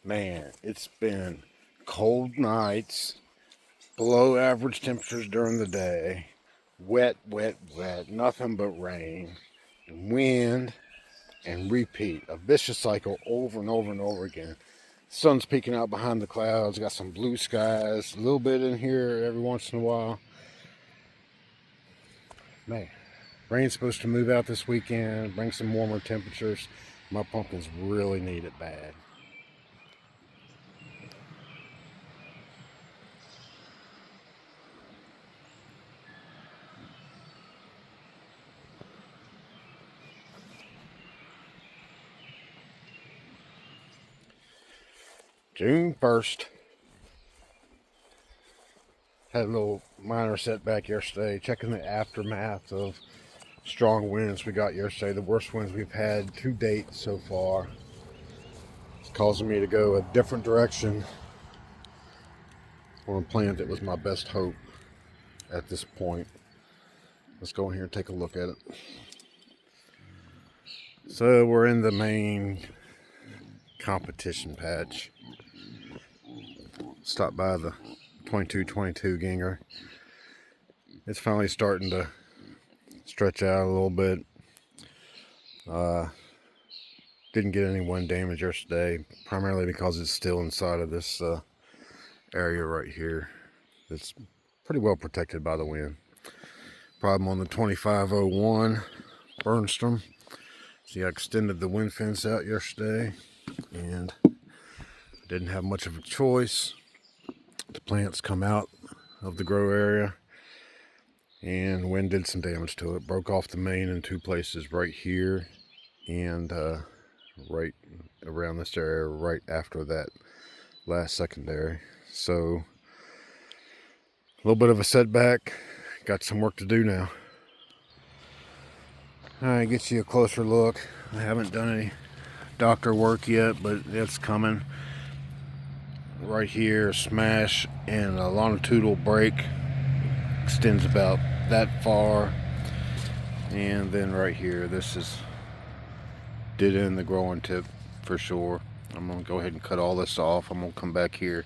Man, it's been cold nights, below average temperatures during the day, wet, nothing but rain, and wind, and repeat. A vicious cycle over and over and over again. Sun's peeking out behind the clouds, got some blue skies, a little bit in here every once in a while. Man, rain's supposed to move out this weekend, bring some warmer temperatures. My pumpkins really need it bad. June 1st. Had a little minor setback yesterday, checking the aftermath of strong winds we got yesterday, the worst winds we've had to date so far. It's causing me to go a different direction on a plant that was my best hope at this point. Let's go in here and take a look at it. So we're in the main competition patch. Stopped by the 2222 Ginger. It's finally starting to stretch out a little bit. Didn't get any wind damage yesterday, primarily because it's still inside of this area right here. It's pretty well protected by the wind. Problem on the 2501 Bernstorm. See, I extended the wind fence out yesterday and didn't have much of a choice. The plants come out of the grow area and wind did some damage to it. Broke off the main in two places, right here and right around this area, right after that last secondary. So a little bit of a setback. Got some work to do now. Alright, get you a closer look. I haven't done any doctor work yet, but it's coming. Right here, smash and a longitudinal break. Extends about that far. And then right here, this is did end the growing tip for sure. I'm going to go ahead and cut all this off. I'm going to come back here,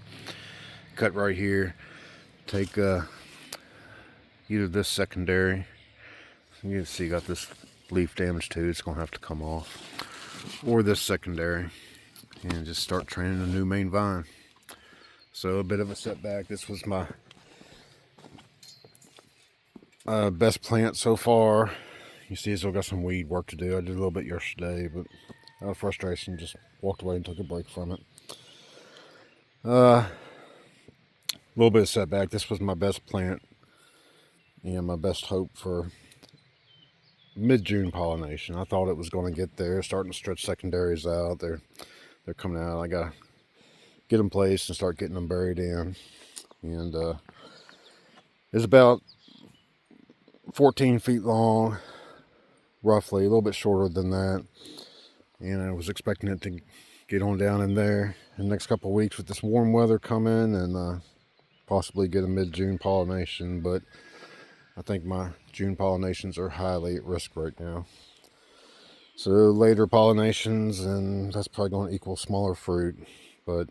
cut right here, take either this secondary. You can see got this leaf damage too. It's going to have to come off. Or this secondary. And just start training a new main vine. So a bit of a setback. This was my best plant so far. You see, I still got some weed work to do. I did a little bit yesterday, but out of frustration, just walked away and took a break from it. A little bit of setback. This was my best plant and my best hope for mid-June pollination. I thought it was going to get there. Starting to stretch secondaries out. They're coming out. I gotta get them placed and start getting them buried in. And it's about 14 feet long, roughly, a little bit shorter than that. And I was expecting it to get on down in there in the next couple of weeks with this warm weather coming and possibly get a mid-June pollination. But I think my June pollinations are highly at risk right now. So later pollinations, and that's probably going to equal smaller fruit. But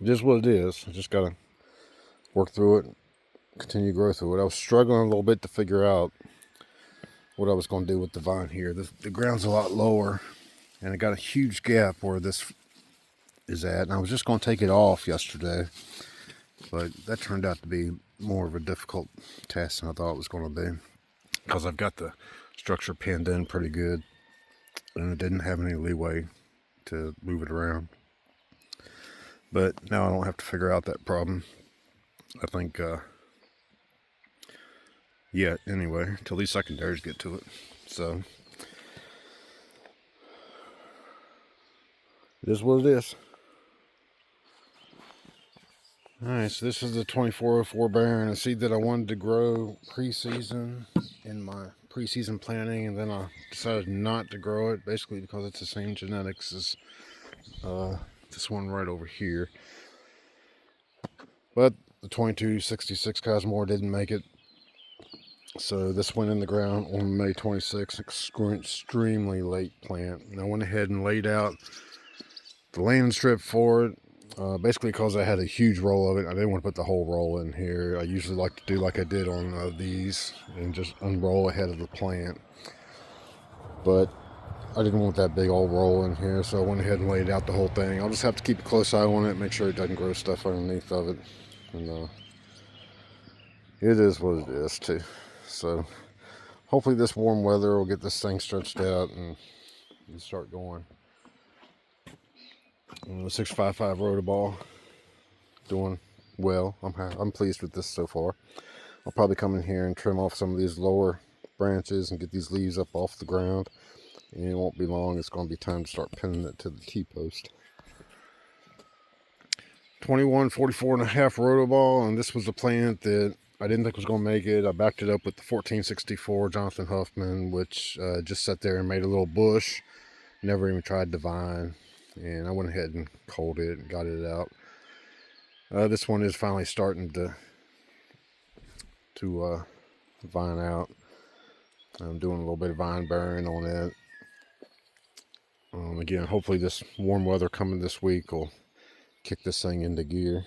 it is what it is. I just got to work through it, continue to grow through it. I was struggling a little bit to figure out what I was going to do with the vine here. The ground's a lot lower, and it got a huge gap where this is at. And I was just going to take it off yesterday, but that turned out to be more of a difficult task than I thought it was going to be, because I've got the structure pinned in pretty good, and it didn't have any leeway to move it around. But now I don't have to figure out that problem. I think, anyway, till these secondaries get to it. So, it is what it is. Alright, so this is the 2404 Baron, a seed that I wanted to grow pre-season in my pre-season planting, and then I decided not to grow it, basically because it's the same genetics as this one right over here. But the 2266 Cosmore didn't make it, so this went in the ground on May 26th. Extremely late plant, and I went ahead and laid out the landing strip for it. Basically because I had a huge roll of it. I didn't want to put the whole roll in here. I usually like to do like I did on these and just unroll ahead of the plant. But I didn't want that big old roll in here, so I went ahead and laid out the whole thing. I'll just have to keep a close eye on it, make sure it doesn't grow stuff underneath of it. And it is what it is too. So hopefully this warm weather will get this thing stretched out and start going. The 655 Rotoball doing well. I'm pleased with this so far. I'll probably come in here and trim off some of these lower branches and get these leaves up off the ground. And it won't be long. It's going to be time to start pinning it to the T-post. 2144.5 Rotoball, and this was a plant that I didn't think was going to make it. I backed it up with the 1464 Jonathan Huffman, which just sat there and made a little bush. Never even tried to vine, and I went ahead and culled it and got it out. This one is finally starting to vine out. I'm doing a little bit of vine bearing on it. Again, hopefully this warm weather coming this week will kick this thing into gear.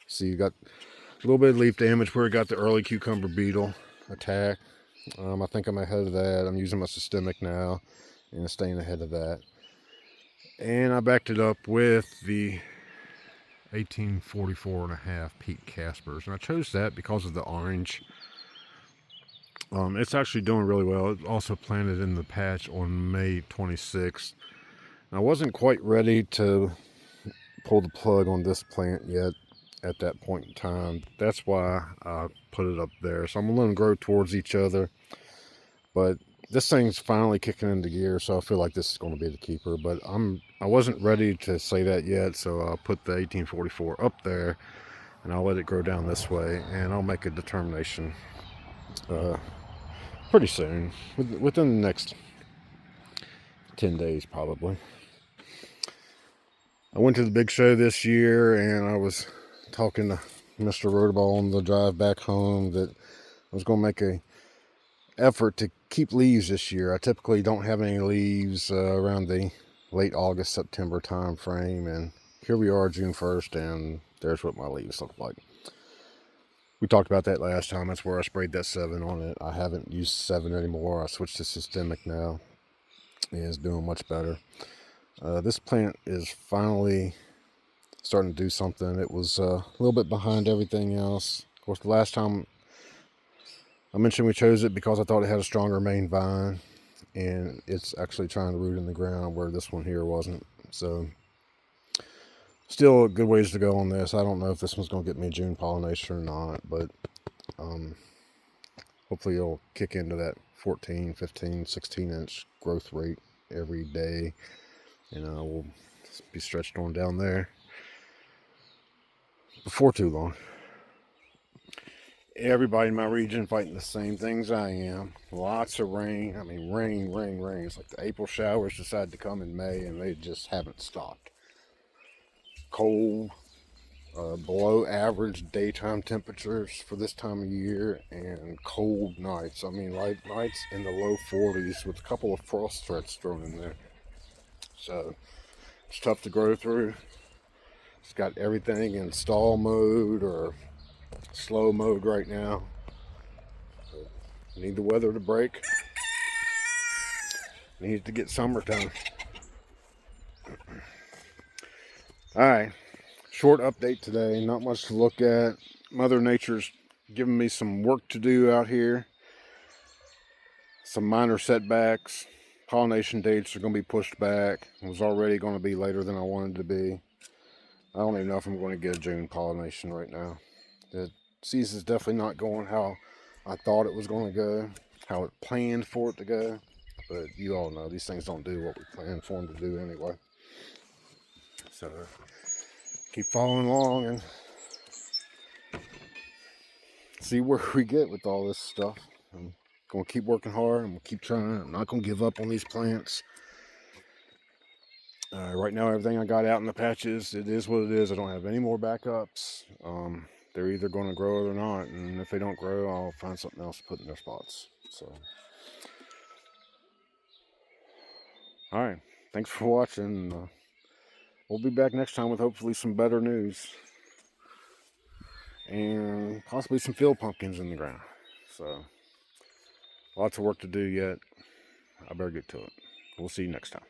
See, you got a little bit of leaf damage where it got the early cucumber beetle attack. I think I'm ahead of that. I'm using my systemic now and staying ahead of that. And I backed it up with the 1844.5 Pete Caspers, and I chose that because of the orange. It's actually doing really well. It also planted in the patch on May 26th. I wasn't quite ready to pull the plug on this plant yet at that point in time. That's why I put it up there. So I'm gonna let them grow towards each other. But this thing's finally kicking into gear, so I feel like this is going to be the keeper. But I wasn't ready to say that yet, so I'll put the 1844 up there, and I'll let it grow down this way, and I'll make a determination pretty soon, within the next 10 days probably. I went to the big show this year, and I was talking to Mr. Rotoball on the drive back home that I was going to make a effort to keep leaves this year. I typically don't have any leaves around the late August, September time frame, and here we are June 1st, and there's what my leaves look like. We talked about that last time. That's where I sprayed that 7 on it. I haven't used 7 anymore. I switched to systemic now, and it's doing much better. This plant is finally starting to do something. It was a little bit behind everything else. Of course, the last time I mentioned we chose it because I thought it had a stronger main vine, and it's actually trying to root in the ground where this one here wasn't. So still a good ways to go on this. I don't know if this one's going to get me June pollination or not, but hopefully it'll kick into that 14, 15, 16 inch growth rate every day, and we'll be stretched on down there before too long. Everybody in my region fighting the same things I am. Lots of rain. I mean, rain. It's like the April showers decided to come in May, and they just haven't stopped. Cold, below average daytime temperatures for this time of year, and cold nights. I mean, like nights in the low 40s with a couple of frost threats thrown in there. So it's tough to grow through. It's got everything in stall mode or slow mode right now. Need the weather to break. Need to get summertime. Alright, short update today. Not much to look at. Mother Nature's giving me some work to do out here. Some minor setbacks. Pollination dates are going to be pushed back. It was already going to be later than I wanted to be. I don't even know if I'm going to get a June pollination right now. The season's definitely not going how I thought it was going to go, how it planned for it to go. But you all know these things don't do what we planned for them to do anyway. So keep following along and see where we get with all this stuff. I'm going to keep working hard. I'm going to keep trying. I'm not going to give up on these plants. Right now, everything I got out in the patches, it is what it is. I don't have any more backups. They're either going to grow or they're not. And if they don't grow, I'll find something else to put in their spots. So Alright, thanks for watching. We'll be back next time with hopefully some better news. And possibly some field pumpkins in the ground. So, lots of work to do yet. I better get to it. We'll see you next time.